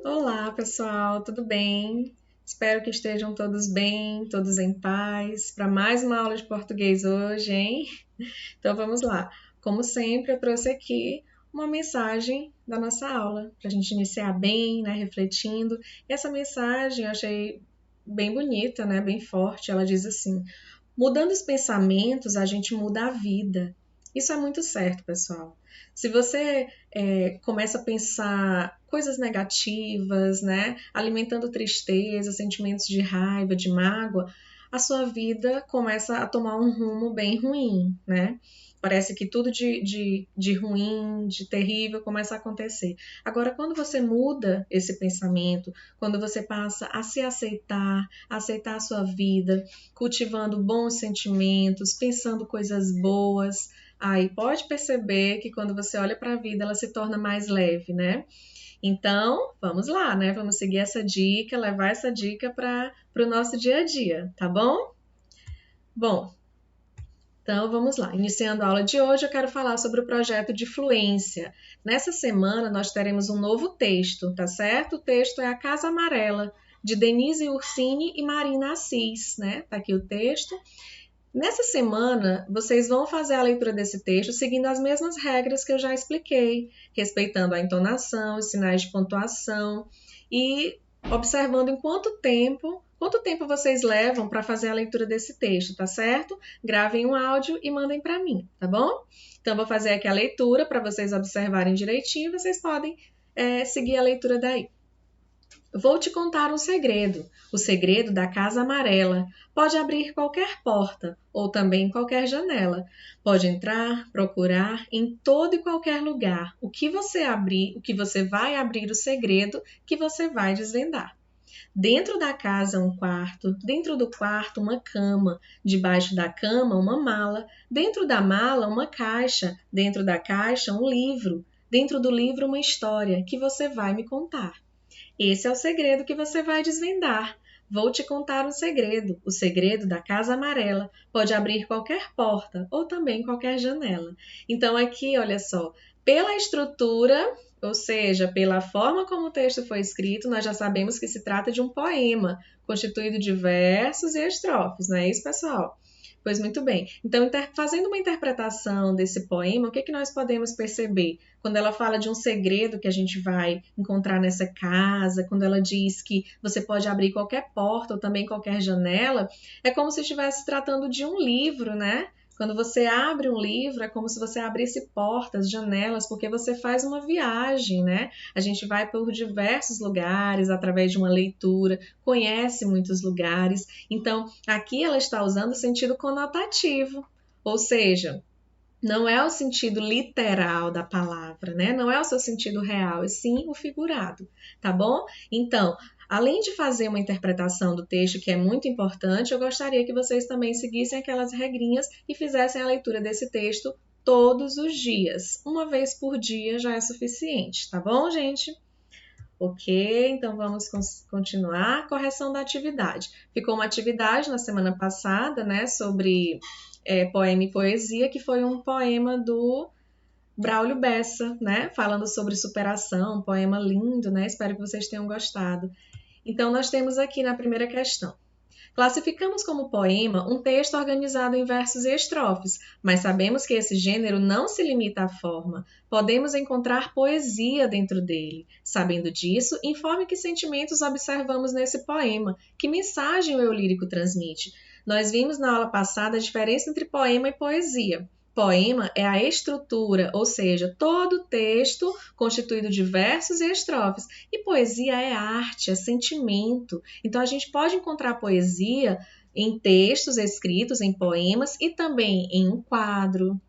Olá, pessoal, tudo bem? Espero que estejam todos bem, todos em paz, para mais uma aula de português hoje, hein? Então vamos lá. Como sempre, eu trouxe aqui uma mensagem da nossa aula, para a gente iniciar bem, né, refletindo. E essa mensagem eu achei bem bonita, né, bem forte. Ela diz assim: mudando os pensamentos, a gente muda a vida. Isso é muito certo, pessoal. Se você começa a pensar coisas negativas, né, alimentando tristeza, sentimentos de raiva, de mágoa, a sua vida começa a tomar um rumo bem ruim, né? Parece que tudo de ruim, de terrível começa a acontecer. Agora, quando você muda esse pensamento, quando você passa a se aceitar, a aceitar a sua vida, cultivando bons sentimentos, pensando coisas boas, aí pode perceber que quando você olha para a vida, ela se torna mais leve, né? Então, vamos lá, né? Vamos seguir essa dica, levar essa dica para o nosso dia a dia, tá bom? Bom, então vamos lá. Iniciando a aula de hoje, eu quero falar sobre o projeto de fluência. Nessa semana, nós teremos um novo texto, tá certo? O texto é A Casa Amarela, de Denise Ursini e Marina Assis, né? Tá aqui o texto. Nessa semana, vocês vão fazer a leitura desse texto seguindo as mesmas regras que eu já expliquei, respeitando a entonação, os sinais de pontuação e observando em quanto tempo vocês levam para fazer a leitura desse texto, tá certo? Gravem um áudio e mandem para mim, tá bom? Então, vou fazer aqui a leitura para vocês observarem direitinho, vocês podem seguir a leitura daí. Vou te contar um segredo, o segredo da Casa Amarela. Pode abrir qualquer porta ou também qualquer janela. Pode entrar, procurar em todo e qualquer lugar. O que você abrir, o que você vai abrir o segredo que você vai desvendar. Dentro da casa, um quarto, dentro do quarto, uma cama, debaixo da cama, uma mala, dentro da mala, uma caixa, dentro da caixa, um livro, dentro do livro, uma história que você vai me contar. Esse é o segredo que você vai desvendar. Vou te contar um segredo, o segredo da Casa Amarela. Pode abrir qualquer porta ou também qualquer janela. Então, aqui, olha só, pela estrutura, ou seja, pela forma como o texto foi escrito, nós já sabemos que se trata de um poema, constituído de versos e estrofes, não é isso, pessoal? Pois muito bem. Então, fazendo uma interpretação desse poema, o que nós podemos perceber? Quando ela fala de um segredo que a gente vai encontrar nessa casa, quando ela diz que você pode abrir qualquer porta ou também qualquer janela, é como se estivesse tratando de um livro, né? Quando você abre um livro, é como se você abrisse portas, janelas, porque você faz uma viagem, né? A gente vai por diversos lugares através de uma leitura, conhece muitos lugares. Então, aqui ela está usando o sentido conotativo, ou seja, não é o sentido literal da palavra, né? Não é o seu sentido real, e sim o figurado, tá bom? Então, além de fazer uma interpretação do texto, que é muito importante, eu gostaria que vocês também seguissem aquelas regrinhas e fizessem a leitura desse texto todos os dias. Uma vez por dia já é suficiente, tá bom, gente? Ok, então vamos continuar. Correção da atividade. Ficou uma atividade na semana passada, né, sobre poema e poesia, que foi um poema do Braulio Bessa, né, falando sobre superação, um poema lindo, né, espero que vocês tenham gostado. Então, nós temos aqui na primeira questão. Classificamos como poema um texto organizado em versos e estrofes, mas sabemos que esse gênero não se limita à forma. Podemos encontrar poesia dentro dele. Sabendo disso, informe que sentimentos observamos nesse poema, que mensagem o eu lírico transmite. Nós vimos na aula passada a diferença entre poema e poesia. Poema é a estrutura, ou seja, todo o texto constituído de versos e estrofes. E poesia é arte, é sentimento. Então a gente pode encontrar poesia em textos escritos, em poemas e também em um quadro,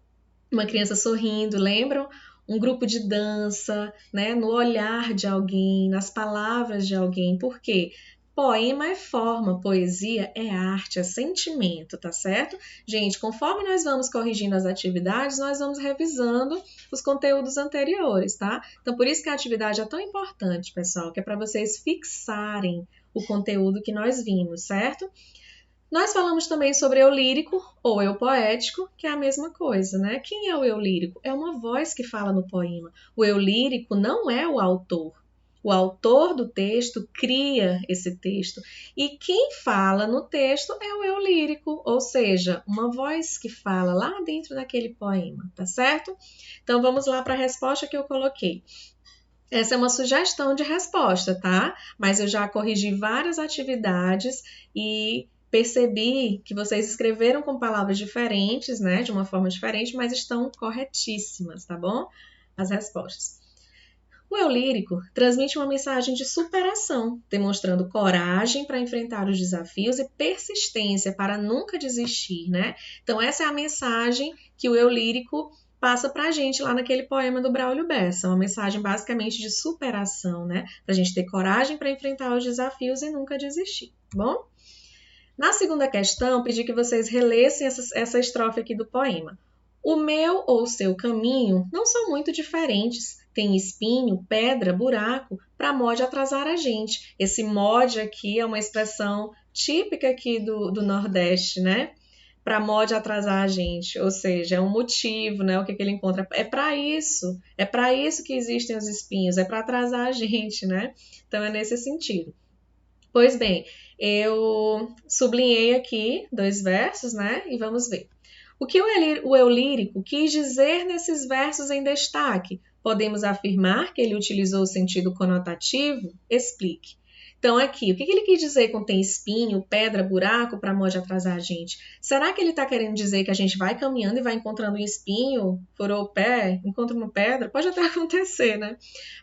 uma criança sorrindo, lembram? Um grupo de dança, né? No olhar de alguém, nas palavras de alguém. Por quê? Poema é forma, poesia é arte, é sentimento, tá certo? Gente, conforme nós vamos corrigindo as atividades, nós vamos revisando os conteúdos anteriores, tá? Então, por isso que a atividade é tão importante, pessoal, que é para vocês fixarem o conteúdo que nós vimos, certo? Nós falamos também sobre eu lírico ou eu poético, que é a mesma coisa, né? Quem é o eu lírico? É uma voz que fala no poema. O eu lírico não é o autor. O autor do texto cria esse texto. E quem fala no texto é o eu lírico, ou seja, uma voz que fala lá dentro daquele poema, tá certo? Então vamos lá para a resposta que eu coloquei. Essa é uma sugestão de resposta, tá? Mas eu já corrigi várias atividades e percebi que vocês escreveram com palavras diferentes, né? De uma forma diferente, mas estão corretíssimas, tá bom? As respostas. O eu lírico transmite uma mensagem de superação, demonstrando coragem para enfrentar os desafios e persistência para nunca desistir, né? Então, essa é a mensagem que o eu lírico passa para a gente lá naquele poema do Braulio Bessa, uma mensagem basicamente de superação, né? Para a gente ter coragem para enfrentar os desafios e nunca desistir, tá bom? Na segunda questão, pedi que vocês relessem essa estrofe aqui do poema. O meu ou o seu caminho não são muito diferentes. Tem espinho, pedra, buraco, para mod atrasar a gente. Esse mod aqui é uma expressão típica aqui do Nordeste, né? Para mod atrasar a gente, ou seja, é um motivo, né? O que ele encontra é para isso que existem os espinhos, é para atrasar a gente, né? Então é nesse sentido. Pois bem, eu sublinhei aqui 2 versos, né? E vamos ver. O que o eu lírico quis dizer nesses versos em destaque? Podemos afirmar que ele utilizou o sentido conotativo? Explique. Então, aqui, o que ele quis dizer com tem espinho, pedra, buraco, para mod atrasar a gente? Será que ele está querendo dizer que a gente vai caminhando e vai encontrando um espinho, furou o pé, encontra uma pedra? Pode até acontecer, né?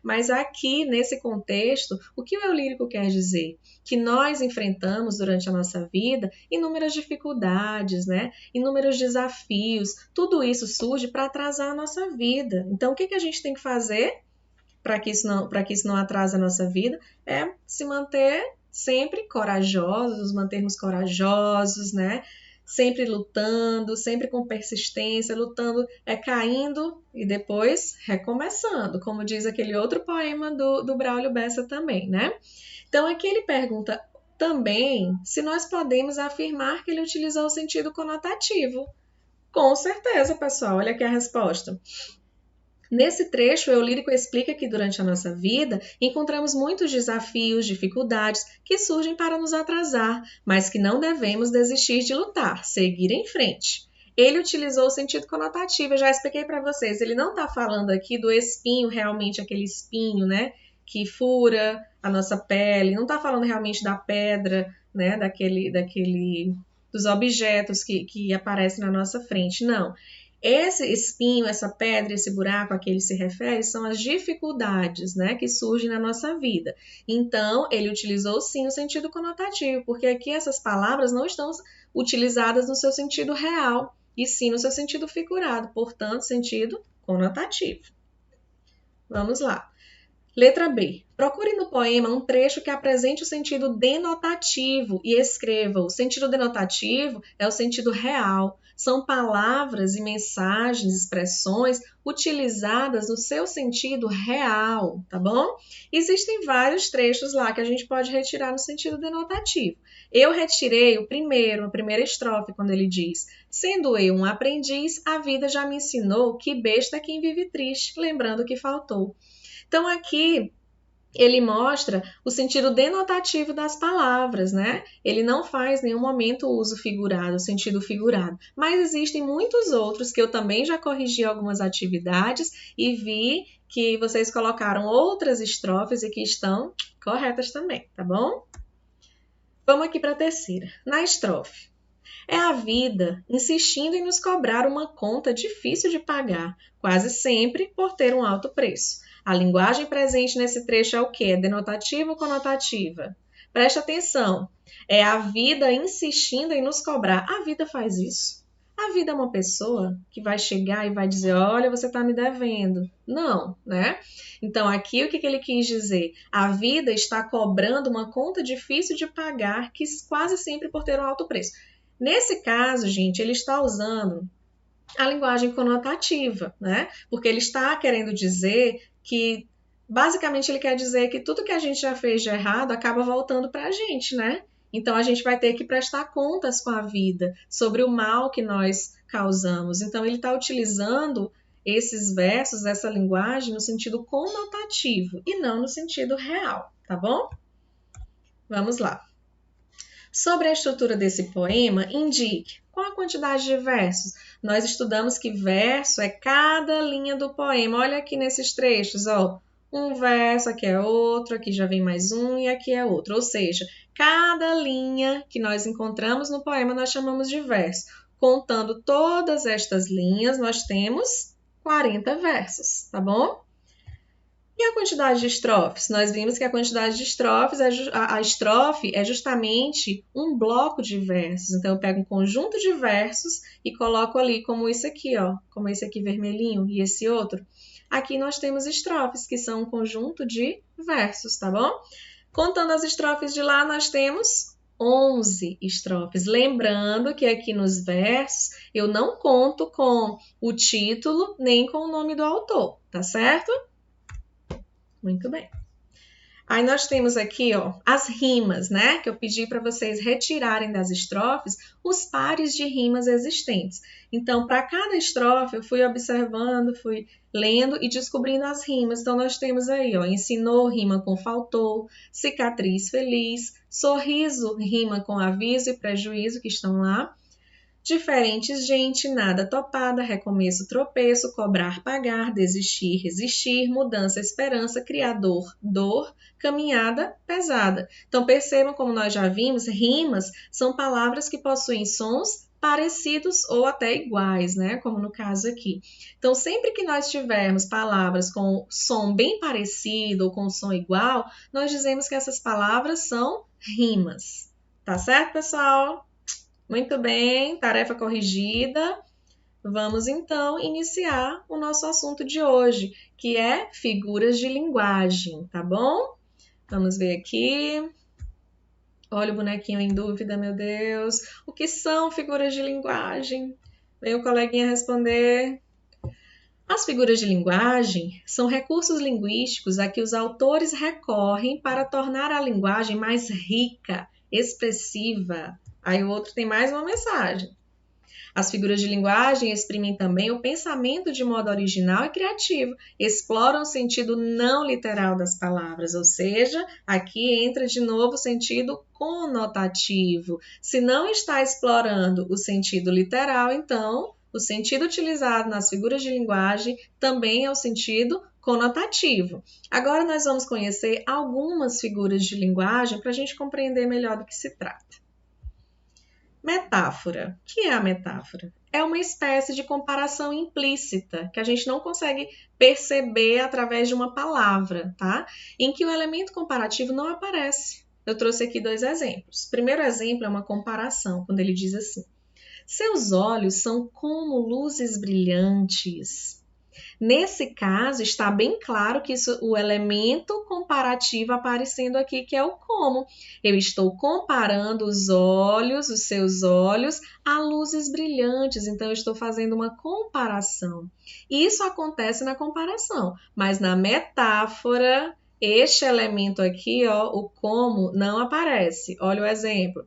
Mas aqui, nesse contexto, o que o eu lírico quer dizer? Que nós enfrentamos durante a nossa vida inúmeras dificuldades, né? Inúmeros desafios. Tudo isso surge para atrasar a nossa vida. Então, o que a gente tem que fazer para que isso não atrase a nossa vida? É se manter sempre corajosos, nos mantermos corajosos, né? Sempre lutando, sempre com persistência, lutando, caindo e depois recomeçando, como diz aquele outro poema do Braulio Bessa também, né? Então, aqui ele pergunta também se nós podemos afirmar que ele utilizou o sentido conotativo. Com certeza, pessoal, olha aqui a resposta. Nesse trecho, o eu lírico explica que durante a nossa vida encontramos muitos desafios, dificuldades que surgem para nos atrasar, mas que não devemos desistir de lutar, seguir em frente. Ele utilizou o sentido conotativo, eu já expliquei para vocês, ele não está falando aqui do espinho, realmente aquele espinho, né, que fura a nossa pele, não está falando realmente da pedra, né, dos objetos que aparecem na nossa frente, não. Esse espinho, essa pedra, esse buraco a que ele se refere são as dificuldades, né, que surgem na nossa vida. Então, ele utilizou sim o sentido conotativo, porque aqui essas palavras não estão utilizadas no seu sentido real, e sim no seu sentido figurado, portanto, sentido conotativo. Vamos lá. Letra B. Procure no poema um trecho que apresente o sentido denotativo e escreva. O sentido denotativo é o sentido real. São palavras e mensagens, expressões utilizadas no seu sentido real, tá bom? Existem vários trechos lá que a gente pode retirar no sentido denotativo. Eu retirei a primeira estrofe, quando ele diz: sendo eu um aprendiz, a vida já me ensinou que besta é quem vive triste, lembrando que faltou. Então, aqui ele mostra o sentido denotativo das palavras, né? Ele não faz em nenhum momento o uso figurado, o sentido figurado. Mas existem muitos outros que eu também já corrigi algumas atividades e vi que vocês colocaram outras estrofes e que estão corretas também, tá bom? Vamos aqui para a terceira. Na estrofe. É a vida insistindo em nos cobrar uma conta difícil de pagar, quase sempre por ter um alto preço. A linguagem presente nesse trecho é o quê? É denotativa ou conotativa? Preste atenção. É a vida insistindo em nos cobrar. A vida faz isso? A vida é uma pessoa que vai chegar e vai dizer: olha, você está me devendo. Não, né? Então, aqui o que ele quis dizer? A vida está cobrando uma conta difícil de pagar, que quase sempre por ter um alto preço. Nesse caso, gente, ele está usando a linguagem conotativa, né? Porque ele está querendo dizer que, basicamente, ele quer dizer que tudo que a gente já fez de errado acaba voltando para a gente, né? Então, a gente vai ter que prestar contas com a vida sobre o mal que nós causamos. Então, ele está utilizando esses versos, essa linguagem no sentido conotativo e não no sentido real, tá bom? Vamos lá. Sobre a estrutura desse poema, indique qual a quantidade de versos. Nós estudamos que verso é cada linha do poema. Olha aqui nesses trechos, ó. Um verso, aqui é outro, aqui já vem mais um e aqui é outro. Ou seja, cada linha que nós encontramos no poema nós chamamos de verso. Contando todas estas linhas, nós temos 40 versos, tá bom? E a quantidade de estrofes? Nós vimos que a quantidade de estrofes, a estrofe é justamente um bloco de versos. Então, eu pego um conjunto de versos e coloco ali como isso aqui, ó, como esse aqui vermelhinho e esse outro. Aqui nós temos estrofes, que são um conjunto de versos, tá bom? Contando as estrofes de lá, nós temos 11 estrofes. Lembrando que aqui nos versos eu não conto com o título nem com o nome do autor, tá certo? Muito bem. Aí nós temos aqui, ó, as rimas, né? Que eu pedi para vocês retirarem das estrofes os pares de rimas existentes. Então, para cada estrofe, eu fui observando, fui lendo e descobrindo as rimas. Então, nós temos aí, ó, ensinou rima com faltou, cicatriz feliz, sorriso rima com aviso e prejuízo, que estão lá. Diferentes gente, nada topada, recomeço, tropeço, cobrar, pagar, desistir, resistir, mudança, esperança, criador, dor, caminhada, pesada. Então percebam como nós já vimos, rimas são palavras que possuem sons parecidos ou até iguais, né? Como no caso aqui. Então sempre que nós tivermos palavras com som bem parecido ou com som igual, nós dizemos que essas palavras são rimas. Tá certo, pessoal? Muito bem, tarefa corrigida. Vamos então iniciar o nosso assunto de hoje, que é figuras de linguagem, tá bom? Vamos ver aqui. Olha o bonequinho em dúvida, meu Deus. O que são figuras de linguagem? Vem o coleguinha responder. As figuras de linguagem são recursos linguísticos a que os autores recorrem para tornar a linguagem mais rica, expressiva. Aí o outro tem mais uma mensagem. As figuras de linguagem exprimem também o pensamento de modo original e criativo, exploram o sentido não literal das palavras, ou seja, aqui entra de novo o sentido conotativo. Se não está explorando o sentido literal, então o sentido utilizado nas figuras de linguagem também é o sentido conotativo. Agora nós vamos conhecer algumas figuras de linguagem para a gente compreender melhor do que se trata. Metáfora. O que é a metáfora? É uma espécie de comparação implícita que a gente não consegue perceber através de uma palavra, tá? Em que o elemento comparativo não aparece. Eu trouxe aqui 2 exemplos. O primeiro exemplo é uma comparação, quando ele diz assim: seus olhos são como luzes brilhantes. Nesse caso, está bem claro que o elemento comparativo aparecendo aqui, que é o como. Eu estou comparando os olhos, os seus olhos, a luzes brilhantes. Então, eu estou fazendo uma comparação. Isso acontece na comparação, mas na metáfora, este elemento aqui, ó, o como, não aparece. Olha o exemplo.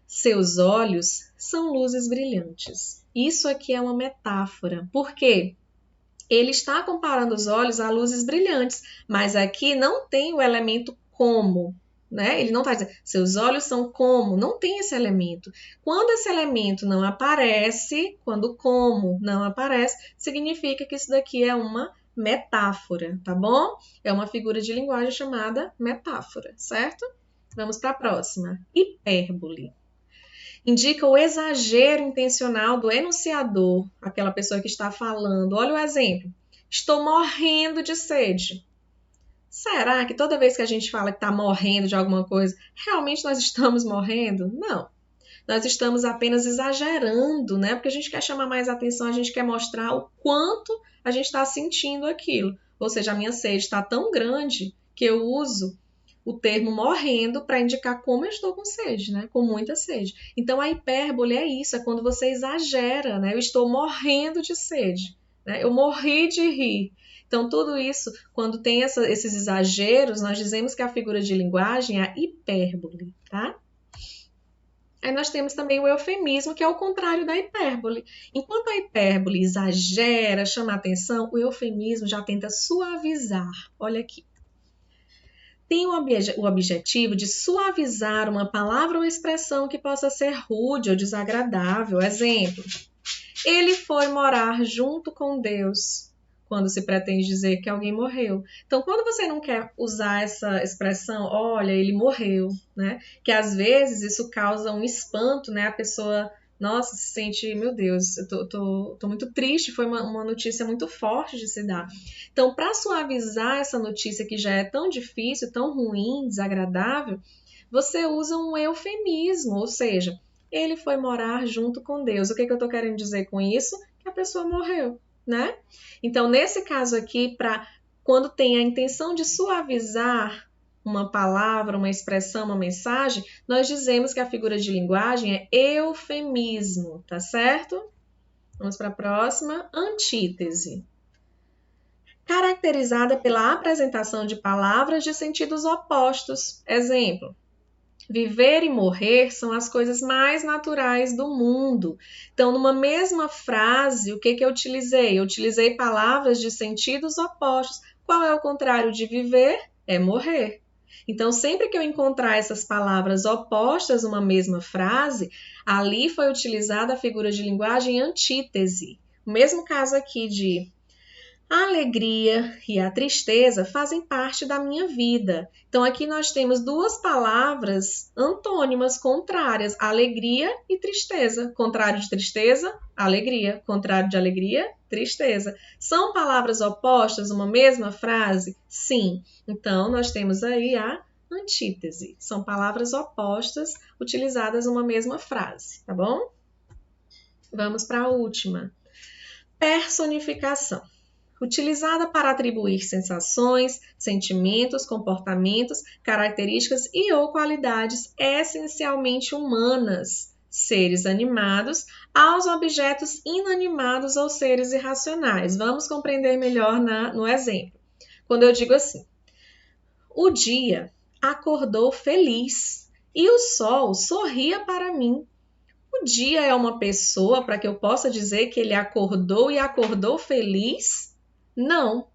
Seus olhos são luzes brilhantes. Isso aqui é uma metáfora. Por quê? Ele está comparando os olhos a luzes brilhantes, mas aqui não tem o elemento como, né? Ele não está dizendo, seus olhos são como, não tem esse elemento. Quando esse elemento não aparece, quando como não aparece, significa que isso daqui é uma metáfora, tá bom? É uma figura de linguagem chamada metáfora, certo? Vamos para a próxima. Hipérbole. Indica o exagero intencional do enunciador, aquela pessoa que está falando. Olha o exemplo. Estou morrendo de sede. Será que toda vez que a gente fala que está morrendo de alguma coisa, realmente nós estamos morrendo? Não. Nós estamos apenas exagerando, né? Porque a gente quer chamar mais atenção, a gente quer mostrar o quanto a gente está sentindo aquilo. Ou seja, a minha sede está tão grande que eu uso o termo morrendo para indicar como eu estou com sede, né? Com muita sede. Então, a hipérbole é isso, é quando você exagera, né? Eu estou morrendo de sede, né? Eu morri de rir. Então, tudo isso, quando tem esses exageros, nós dizemos que a figura de linguagem é a hipérbole, tá? Aí nós temos também o eufemismo, que é o contrário da hipérbole. Enquanto a hipérbole exagera, chama atenção, o eufemismo já tenta suavizar. Olha aqui. Tem o objetivo de suavizar uma palavra ou expressão que possa ser rude ou desagradável. Exemplo, ele foi morar junto com Deus, quando se pretende dizer que alguém morreu. Então, quando você não quer usar essa expressão, olha, ele morreu, né? Que às vezes isso causa um espanto, né? A pessoa, nossa, se sente, meu Deus, eu tô muito triste, foi uma notícia muito forte de se dar. Então, para suavizar essa notícia que já é tão difícil, tão ruim, desagradável, você usa um eufemismo, ou seja, ele foi morar junto com Deus. O que eu estou querendo dizer com isso? Que a pessoa morreu, né? Então, nesse caso aqui, quando tem a intenção de suavizar uma palavra, uma expressão, uma mensagem, nós dizemos que a figura de linguagem é eufemismo, tá certo? Vamos para a próxima, antítese. Caracterizada pela apresentação de palavras de sentidos opostos. Exemplo, viver e morrer são as coisas mais naturais do mundo. Então, numa mesma frase, o que eu utilizei? Eu utilizei palavras de sentidos opostos. Qual é o contrário de viver? É morrer. Então, sempre que eu encontrar essas palavras opostas numa mesma frase, ali foi utilizada a figura de linguagem antítese. O mesmo caso aqui de a alegria e a tristeza fazem parte da minha vida. Então, aqui nós temos duas palavras antônimas, contrárias, alegria e tristeza. Contrário de tristeza, alegria. Contrário de alegria, tristeza. São palavras opostas numa mesma frase? Sim. Então, nós temos aí a antítese. São palavras opostas utilizadas numa mesma frase, tá bom? Vamos para a última. Personificação. Utilizada para atribuir sensações, sentimentos, comportamentos, características e ou qualidades essencialmente humanas, seres animados, aos objetos inanimados ou seres irracionais. Vamos compreender melhor no exemplo. Quando eu digo assim, o dia acordou feliz e o sol sorria para mim. O dia é uma pessoa para que eu possa dizer que ele acordou e acordou feliz? Não.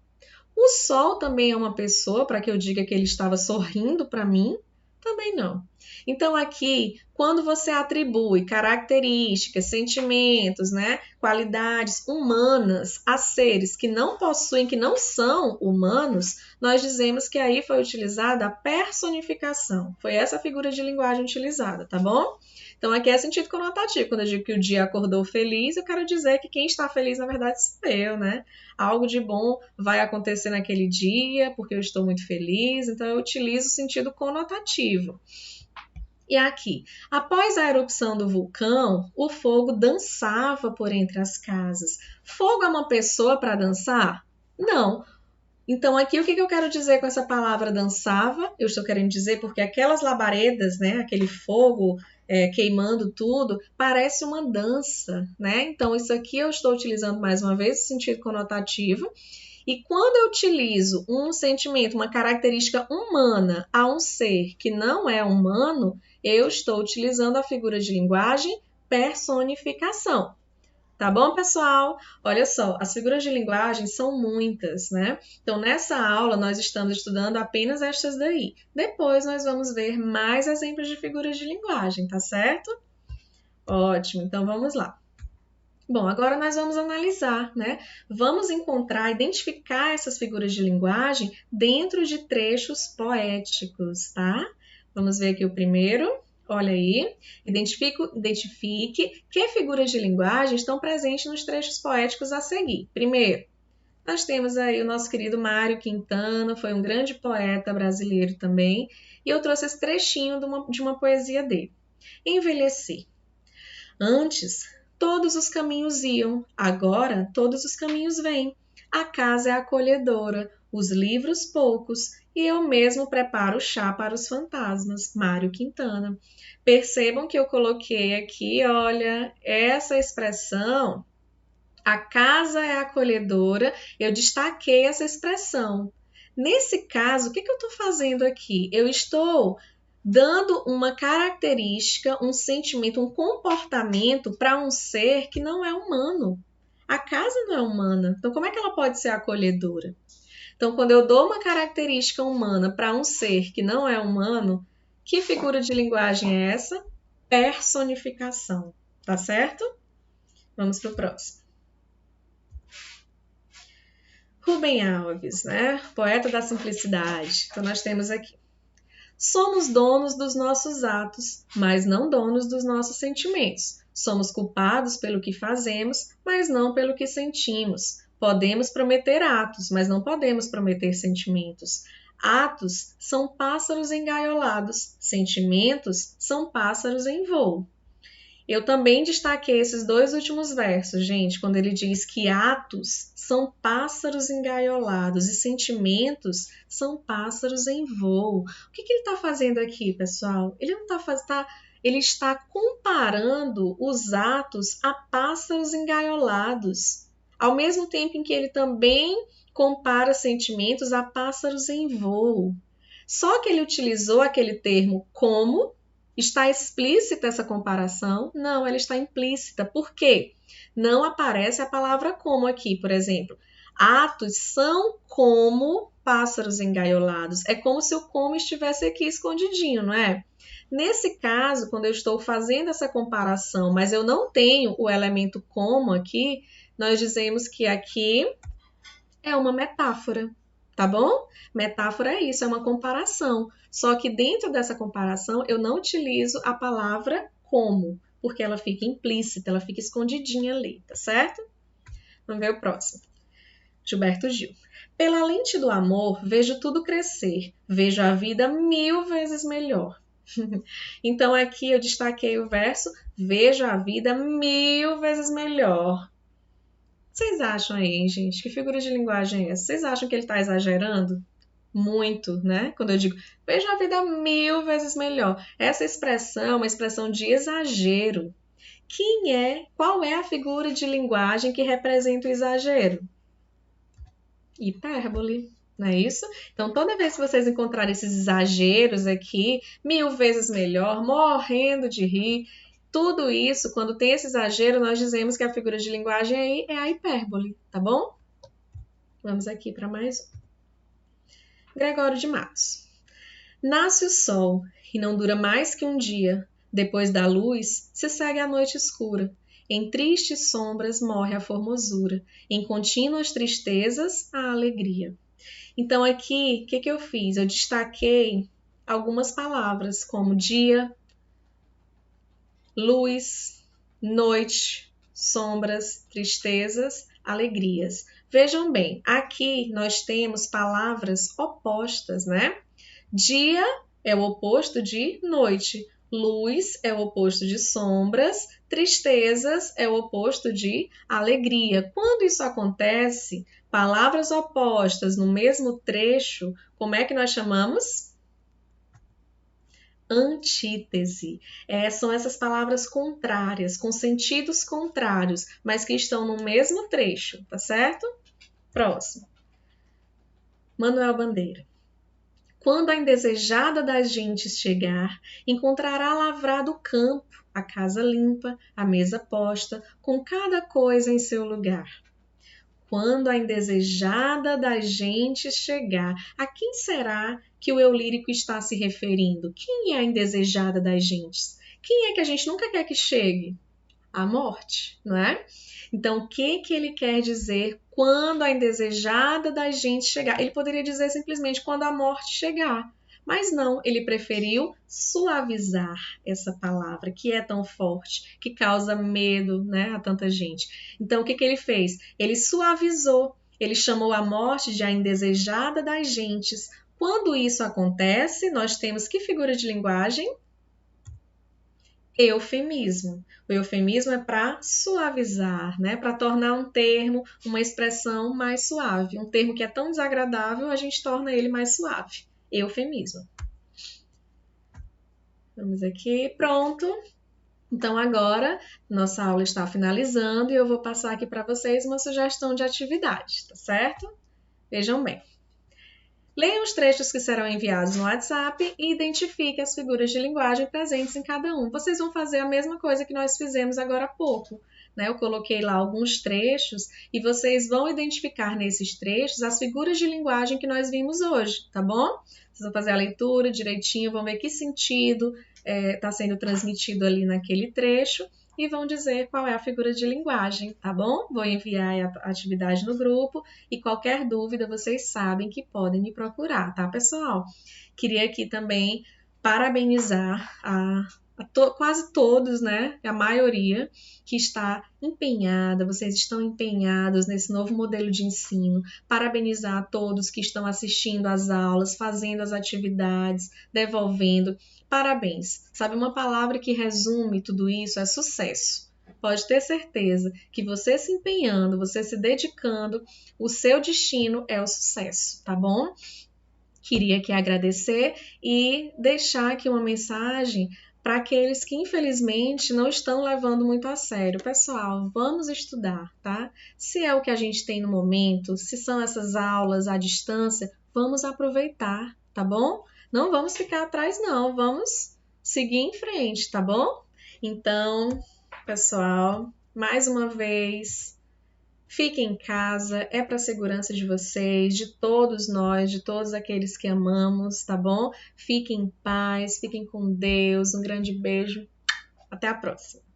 O sol também é uma pessoa para que eu diga que ele estava sorrindo para mim? Também não. Então, aqui, quando você atribui características, sentimentos, né, qualidades humanas a seres que não possuem, que não são humanos, nós dizemos que aí foi utilizada a personificação. Foi essa figura de linguagem utilizada, tá bom? Então, aqui é sentido conotativo. Quando eu digo que o dia acordou feliz, eu quero dizer que quem está feliz, na verdade, sou eu, né? Algo de bom vai acontecer naquele dia, porque eu estou muito feliz. Então, eu utilizo o sentido conotativo. E aqui, após a erupção do vulcão, o fogo dançava por entre as casas. Fogo é uma pessoa para dançar? Não. Então, aqui, o que eu quero dizer com essa palavra dançava? Eu estou querendo dizer porque aquelas labaredas, né, aquele fogo queimando tudo, parece uma dança, né? Então, isso aqui eu estou utilizando mais uma vez o sentido conotativo. E quando eu utilizo um sentimento, uma característica humana a um ser que não é humano, eu estou utilizando a figura de linguagem personificação. Tá bom, pessoal? Olha só, as figuras de linguagem são muitas, né? Então, nessa aula, nós estamos estudando apenas estas daí. Depois, nós vamos ver mais exemplos de figuras de linguagem, tá certo? Ótimo, então vamos lá. Bom, agora nós vamos analisar, né? Vamos encontrar, identificar essas figuras de linguagem dentro de trechos poéticos, tá? Vamos ver aqui o primeiro. Olha aí, identifique que figuras de linguagem estão presentes nos trechos poéticos a seguir. Primeiro, nós temos aí o nosso querido Mário Quintana, foi um grande poeta brasileiro também, e eu trouxe esse trechinho de uma poesia dele. Envelhecer. Antes, todos os caminhos iam, agora todos os caminhos vêm. A casa é acolhedora, os livros poucos, e eu mesmo preparo o chá para os fantasmas. Mário Quintana. Percebam que eu coloquei aqui, olha, essa expressão, a casa é acolhedora, eu destaquei essa expressão. Nesse caso, o que eu estou fazendo aqui? Eu estou dando uma característica, um sentimento, um comportamento para um ser que não é humano. A casa não é humana, então como é que ela pode ser acolhedora? Então, quando eu dou uma característica humana para um ser que não é humano, que figura de linguagem é essa? Personificação, tá certo? Vamos para o próximo. Rubem Alves, né? Poeta da simplicidade. Então, nós temos aqui. Somos donos dos nossos atos, mas não donos dos nossos sentimentos. Somos culpados pelo que fazemos, mas não pelo que sentimos. Podemos prometer atos, mas não podemos prometer sentimentos. Atos são pássaros engaiolados, sentimentos são pássaros em voo. Eu também destaquei esses dois últimos versos, gente, quando ele diz que atos são pássaros engaiolados e sentimentos são pássaros em voo. O que ele está fazendo aqui, pessoal? Ele não está fazendo. Ele está comparando os atos a pássaros engaiolados, ao mesmo tempo em que ele também compara sentimentos a pássaros em voo. Só que ele utilizou aquele termo como. Está explícita essa comparação? Não, ela está implícita. Por quê? Não aparece a palavra como aqui, por exemplo. Atos são como pássaros engaiolados. É como se o como estivesse aqui escondidinho, não é? Nesse caso, quando eu estou fazendo essa comparação, mas eu não tenho o elemento como aqui, nós dizemos que aqui é uma metáfora, tá bom? Metáfora é isso, é uma comparação. Só que dentro dessa comparação eu não utilizo a palavra como, porque ela fica implícita, ela fica escondidinha ali, tá certo? Vamos ver o próximo. Gilberto Gil. Pela lente do amor, vejo tudo crescer, vejo a vida 1000 vezes melhor. Então aqui eu destaquei o verso, vejo a vida 1000 vezes melhor. Vocês acham aí, gente, que figura de linguagem é essa? Vocês acham que ele está exagerando? Muito, né? Quando eu digo, vejo a vida 1000 vezes melhor. Essa expressão é uma expressão de exagero. Qual é a figura de linguagem que representa o exagero? Hipérbole, não é isso? Então, toda vez que vocês encontrarem esses exageros aqui, 1000 vezes melhor, morrendo de rir, tudo isso, quando tem esse exagero, nós dizemos que a figura de linguagem aí é a hipérbole, tá bom? Vamos aqui para mais um. Gregório de Matos. Nasce o sol e não dura mais que um dia. Depois da luz, se segue a noite escura. Em tristes sombras morre a formosura. Em contínuas tristezas, a alegria. Então aqui, o que eu fiz? Eu destaquei algumas palavras como dia, luz, noite, sombras, tristezas, alegrias. Vejam bem, aqui nós temos palavras opostas, né? Dia é o oposto de noite, luz é o oposto de sombras, tristezas é o oposto de alegria. Quando isso acontece, palavras opostas no mesmo trecho, como é que nós chamamos? Antítese. São essas palavras contrárias, com sentidos contrários, mas que estão no mesmo trecho, tá certo? Próximo. Manuel Bandeira. Quando a indesejada das gentes chegar, encontrará lavrado o campo, a casa limpa, a mesa posta, com cada coisa em seu lugar. Quando a indesejada das gentes chegar, a quem será que o eu lírico está se referindo? Quem é a indesejada das gentes? Quem é que a gente nunca quer que chegue? A morte, não é? Então, o que ele quer dizer quando a indesejada das gentes chegar? Ele poderia dizer simplesmente quando a morte chegar. Mas não, ele preferiu suavizar essa palavra, que é tão forte, que causa medo, né, a tanta gente. Então, o que ele fez? Ele suavizou, ele chamou a morte de a indesejada das gentes. Quando isso acontece, nós temos que figura de linguagem? Eufemismo. O eufemismo é para suavizar, né? Para tornar um termo, uma expressão mais suave. Um termo que é tão desagradável, a gente torna ele mais suave. Eufemismo. Vamos aqui, pronto. Então agora nossa aula está finalizando e eu vou passar aqui para vocês uma sugestão de atividade, tá certo? Vejam bem. Leiam os trechos que serão enviados no WhatsApp e identifique as figuras de linguagem presentes em cada um. Vocês vão fazer a mesma coisa que nós fizemos agora há pouco, né? Eu coloquei lá alguns trechos e vocês vão identificar nesses trechos as figuras de linguagem que nós vimos hoje, tá bom? Vocês vão fazer a leitura direitinho, vão ver que sentido está sendo transmitido ali naquele trecho e vão dizer qual é a figura de linguagem, tá bom? Vou enviar a atividade no grupo e qualquer dúvida vocês sabem que podem me procurar, tá, pessoal? Queria aqui também parabenizar quase todos, né? A maioria que está empenhada, vocês estão empenhados nesse novo modelo de ensino. Parabenizar a todos que estão assistindo às aulas, fazendo as atividades, devolvendo. Parabéns. Sabe, uma palavra que resume tudo isso é sucesso. Pode ter certeza que você se empenhando, você se dedicando, o seu destino é o sucesso, tá bom? Queria aqui agradecer e deixar aqui uma mensagem para aqueles que infelizmente não estão levando muito a sério. Pessoal, vamos estudar, tá? Se é o que a gente tem no momento, se são essas aulas à distância, vamos aproveitar, tá bom? Não vamos ficar atrás, não. Vamos seguir em frente, tá bom? Então, pessoal, mais uma vez, fiquem em casa, é para a segurança de vocês, de todos nós, de todos aqueles que amamos, tá bom? Fiquem em paz, fiquem com Deus, um grande beijo, até a próxima!